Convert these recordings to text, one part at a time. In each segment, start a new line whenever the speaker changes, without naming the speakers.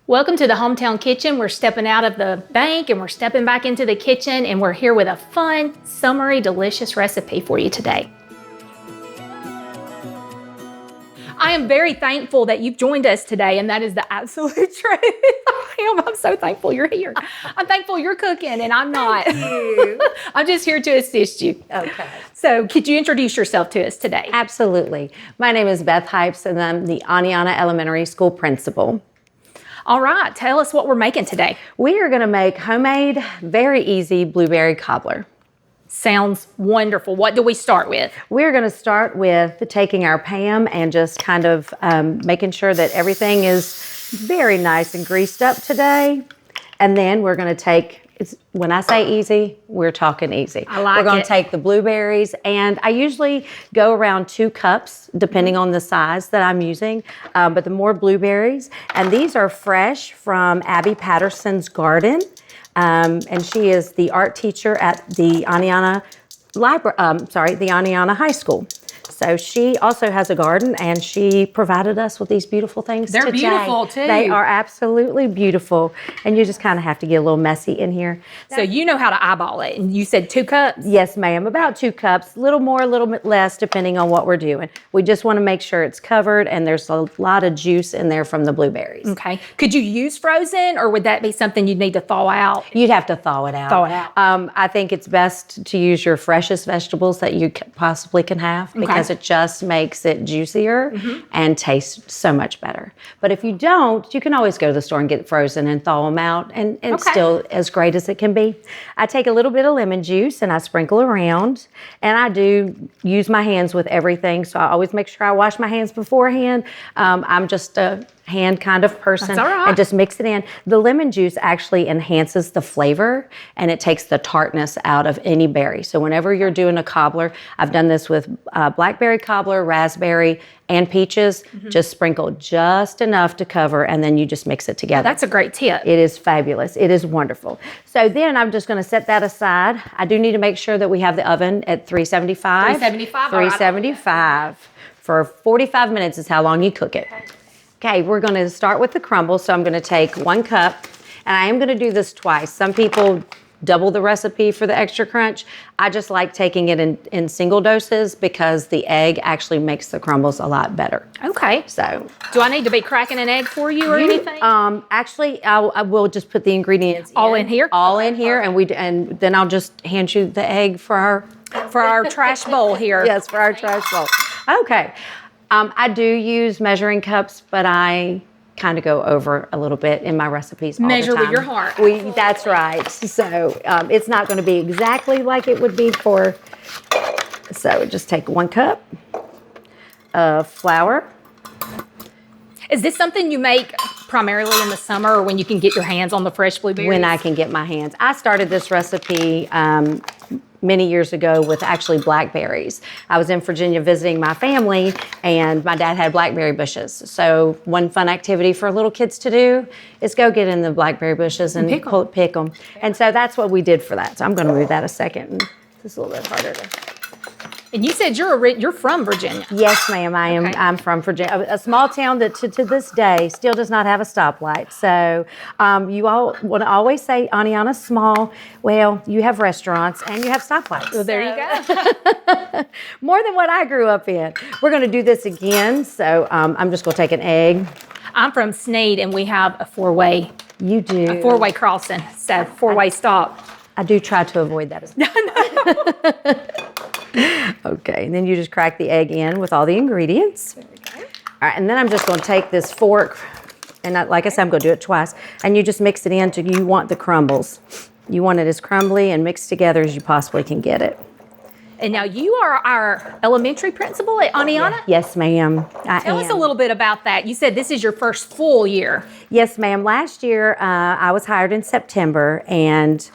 Welcome to the Hometown Kitchen. We're stepping out of the bank and we're stepping back into the kitchen, and we're here with a fun, summery, delicious recipe for you today. I am very thankful that you've joined us today, and that is the absolute truth. I'm so thankful you're here. I'm thankful you're cooking and I'm not.
Thank you.
I'm just here to assist you.
Okay.
So could you introduce yourself to us today?
Absolutely. My name is Beth Hypes, and I'm the Oneonta Elementary School principal.
All right, tell us what we're making today.
We are going to make homemade, very easy blueberry cobbler.
Sounds wonderful. What do we start with?
We're going to start with taking our Pam and just kind of making sure that everything is very nice and greased up today. And then we're going to take, when I say easy, we're talking easy.
I like
We're going
it.
to take the blueberries, and I usually go around 2 cups, depending on the size that I'm using, but the more blueberries. And these are fresh from Abby Patterson's garden. And she is the art teacher at the Oneonta the Oneonta High School. So she also has a garden, and she provided us with these beautiful things
They're
today.
beautiful, too.
They are absolutely beautiful, and you just kind of have to get a little messy in here.
So you know how to eyeball it, and you said 2 cups?
Yes, ma'am, about 2 cups, a little more, a little bit less, depending on what we're doing. We just want to make sure it's covered, and there's a lot of juice in there from the blueberries.
Okay. Could you use frozen, or would that be something you'd need to thaw out?
You'd have to thaw it out.
Thaw it out.
I think it's best to use your freshest vegetables that you possibly can have, because it just makes it juicier and tastes so much better. But if you don't, you can always go to the store and get it frozen and thaw them out, and it's still as great as it can be. I take a little bit of lemon juice and I sprinkle around, and I do use my hands with everything, so I always make sure I wash my hands beforehand. I'm just a hand kind of person.
That's all right.
And just mix it in. The lemon juice actually enhances the flavor, and it takes the tartness out of any berry. So whenever you're doing a cobbler, I've done this with blackberry cobbler, raspberry, and peaches. Just sprinkle just enough to cover, and then you just mix it together.
That's a great tip.
It is fabulous. It is wonderful. So then I'm just going to set that aside. I do need to make sure that we have the oven at 375.
375, all right.
375 for 45 minutes is how long you cook it. Okay, we're going to start with the crumbles. So I'm going to take 1 cup, and I am going to do this twice. Some people double the recipe for the extra crunch. I just like taking it in single doses, because the egg actually makes the crumbles a lot better.
Okay.
So,
Do I need to be cracking an egg for you or anything?
actually, I will just put the ingredients
All in here?
All in here, and then I'll just hand you the egg for our
trash bowl here.
Yes, for our trash bowl. Okay. I do use measuring cups, but I kind of go over a little bit in my recipes all
Measure
the time.
with your heart.
That's right. So it's not going to be exactly like it would be for, so just take 1 cup of flour.
Is this something you make primarily in the summer, or when you can get your hands on the fresh blueberries?
When I can get my hands. I started this recipe many years ago with actually blackberries. I was in Virginia visiting my family, and my dad had blackberry bushes. So one fun activity for little kids to do is go get in the blackberry bushes and pick them. And so that's what we did for that. So I'm going to move that a second. This is a little bit harder to...
And you said you're from Virginia.
Yes, ma'am, I am.
Okay.
I'm from Virginia, a small town that to this day still does not have a stoplight. So you all want to always say Oneonta's small. Well, you have restaurants and you have stoplights.
Well, there you go.
More than what I grew up in. We're going to do this again. So I'm just going to take an egg.
I'm from Sneed, and we have a 4-way.
You do.
A 4-way crossing, so 4-way stop.
I do try to avoid that as well. Okay, and then you just crack the egg in with all the ingredients. There we go. All right, and then I'm just going to take this fork, and like I said, I'm going to do it twice, and you just mix it in until you want the crumbles. You want it as crumbly and mixed together as you possibly can get it.
And now you are our elementary principal at Oneonta?
Yes, ma'am.
Tell us a little bit about that. You said this is your first full year.
Yes, ma'am. Last year, I was hired in September, and,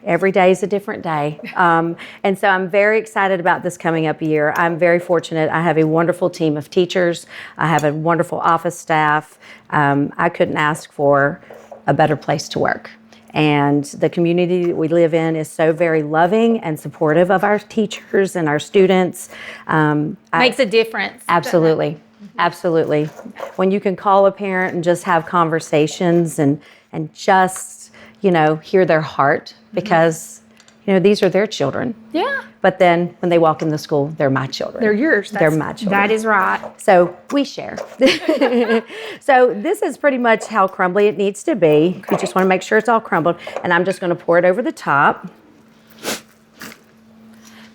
every day is a different day. And so I'm very excited about this coming up year. I'm very fortunate. I have a wonderful team of teachers. I have a wonderful office staff. I couldn't ask for a better place to work. And the community that we live in is so very loving and supportive of our teachers and our students.
Makes a difference.
Absolutely. Absolutely. When you can call a parent and just have conversations and just, hear their heart because, these are their children.
Yeah.
But then when they walk in the school, they're my children.
They're yours.
They're my children.
That is right.
So we share. So this is pretty much how crumbly it needs to be. You just want to make sure it's all crumbled. And I'm just going to pour it over the top.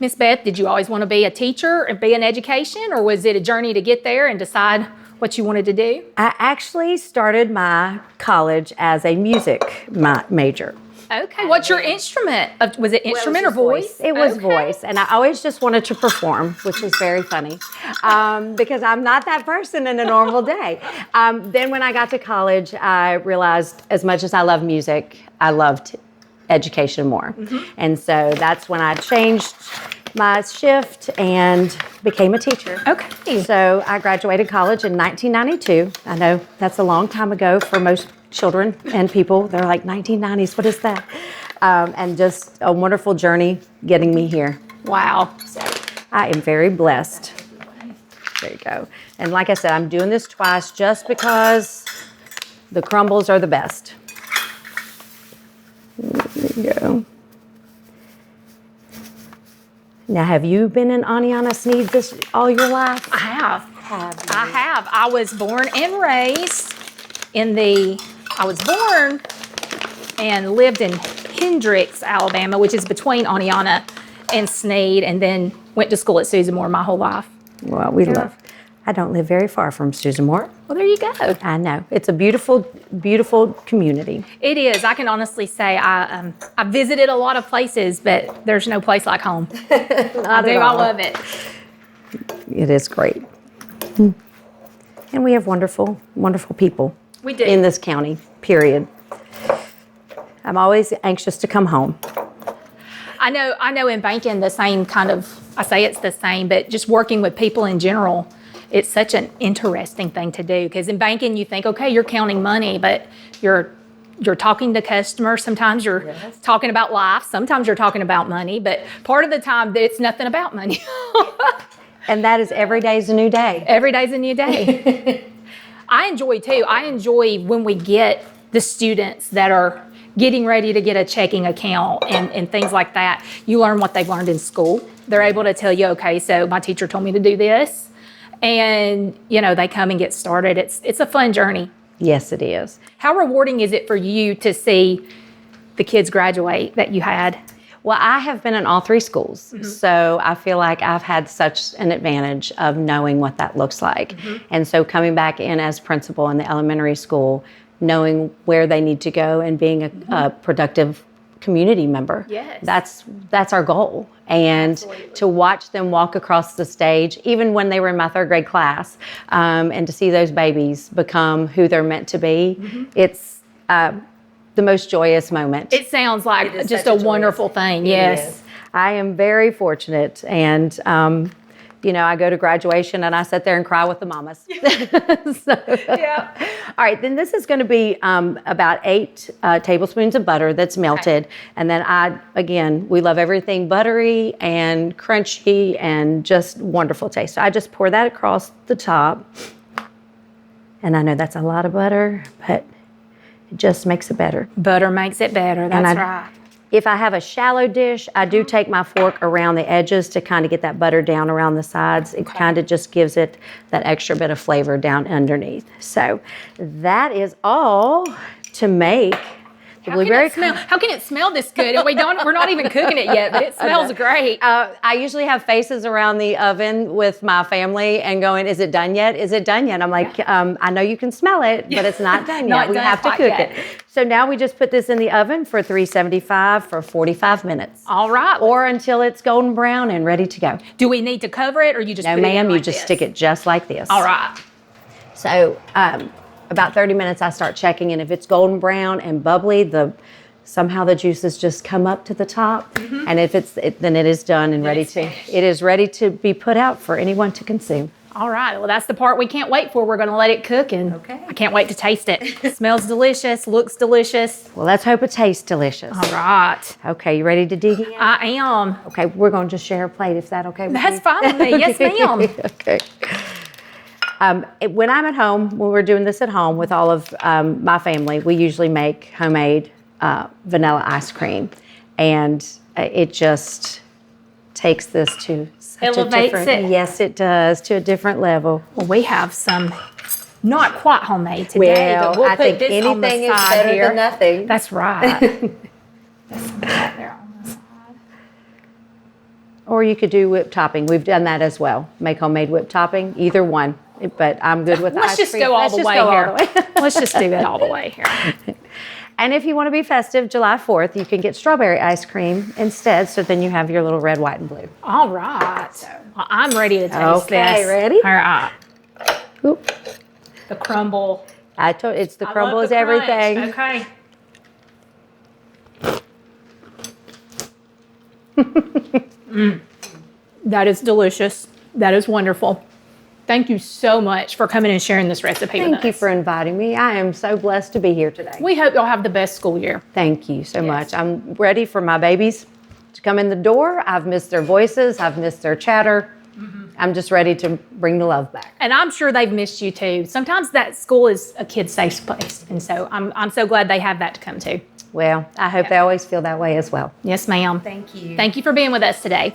Miss Beth, did you always want to be a teacher and be in education, or was it a journey to get there and decide what you wanted to do?
I actually started my college as a music major.
Okay. What's your instrument? Was it instrument or voice?
It was voice. And I always just wanted to perform, which is very funny because I'm not that person in a normal day. Then when I got to college, I realized as much as I love music, I loved education more. And so that's when I changed my shift and became a teacher.
Okay.
So I graduated college in 1992. I know that's a long time ago for most children and people. They're like, 1990s, what is that? And just a wonderful journey getting me here.
Wow.
So I am very blessed. There you go. And like I said, I'm doing this twice just because the crumbles are the best. There you go. Now, have you been in Oneonta all your life?
I have. I have. I was born and raised I was born and lived in Hendricks, Alabama, which is between Oneonta and Sneed, and then went to school at Susan Moore my whole life.
Well, I don't live very far from Susan Moore.
Well, there you go.
I know. It's a beautiful, beautiful community.
It is. I can honestly say I visited a lot of places, but there's no place like home. I love it.
It is great. And we have wonderful, wonderful people.
We do.
In this county, period. I'm always anxious to come home.
I know in banking the same I say it's the same, but just working with people in general, it's such an interesting thing to do, because in banking you think, okay, you're counting money, but you're talking to customers. Sometimes you're talking about life. Sometimes you're talking about money, but part of the time it's nothing about money.
And that is every day's a new day.
Every day's a new day. I enjoy when we get the students that are getting ready to get a checking account and things like that. You learn what they've learned in school. They're able to tell you, okay, so my teacher told me to do this. And, they come and get started. It's a fun journey.
Yes, it is.
How rewarding is it for you to see the kids graduate that you had?
Well, I have been in all three schools, so I feel like I've had such an advantage of knowing what that looks like. And so coming back in as principal in the elementary school, knowing where they need to go and being a productive community member.
Yes.
That's our goal. And to watch them walk across the stage, even when they were in my third grade class, and to see those babies become who they're meant to be, it's the most joyous moment.
It sounds like just a wonderful thing. Yes.
I am very fortunate. And, I go to graduation and I sit there and cry with the mamas. All right, then this is going to be about 8 tablespoons of butter that's melted. Okay. And then we love everything buttery and crunchy and just wonderful taste. So I just pour that across the top. And I know that's a lot of butter, but it just makes it better.
Butter makes it better, that's right.
If I have a shallow dish, I do take my fork around the edges to kind of get that butter down around the sides. It kind of just gives it that extra bit of flavor down underneath. So that is all to make the blueberry cobbler.
How can it smell this good? And we're not even cooking it yet, but it smells great.
I usually have faces around the oven with my family and going, is it done yet? Is it done yet? I'm like, I know you can smell it, but it's not done yet. We have to cook it. So now we just put this in the oven for 375 for 45 minutes.
All right.
Or until it's golden brown and ready to go.
Do we need to cover it, or you just
No,
put it in
ma'am,
like
you just
this?
stick it just like this.
All right.
So about 30 minutes, I start checking, and if it's golden brown and bubbly, somehow the juices just come up to the top. And if then it is done and it is ready to be put out for anyone to consume.
All right. Well, that's the part we can't wait for. We're going to let it cook, and I can't wait to taste it. Smells delicious, looks delicious.
Well, let's hope it tastes delicious.
All right.
Okay, you ready to dig in?
I am.
Okay, we're going to just share a plate. Is that okay with you?
That's fine with me. Yes, ma'am.
Okay. When I'm at home, when we're doing this at home with all of my family, we usually make homemade vanilla ice cream. And it just takes this to such
Elevates
a different,
it.
yes, it does, to a different level.
Well, we have some not quite homemade today, but we'll
I
put
think
this on the
anything is
side
better
here.
than nothing.
That's right. There's some right there on the side.
Or you could do whipped topping. We've done that as well. Make homemade whipped topping, either one. But I'm good with
Let's
ice
just
cream.
go all the way here.
way.
Let's just do it all the way here.
And if you want to be festive, July 4th, you can get strawberry ice cream instead. So then you have your little red, white, and blue.
All right. Well, I'm ready to taste this.
Okay, ready?
All right.
Oop.
The crumble.
It's the crumble
I love
is
the
everything.
crunch. Okay. That is delicious. That is wonderful. Thank you so much for coming and sharing this recipe with us.
Thank you for inviting me. I am so blessed to be here today.
We hope y'all have the best school year.
Thank you so much. I'm ready for my babies to come in the door. I've missed their voices. I've missed their chatter. I'm just ready to bring the love back.
And I'm sure they've missed you too. Sometimes that school is a kid's safe place. And so I'm so glad they have that to come to.
Well, I hope they always feel that way as well.
Yes, ma'am.
Thank you.
Thank you for being with us today.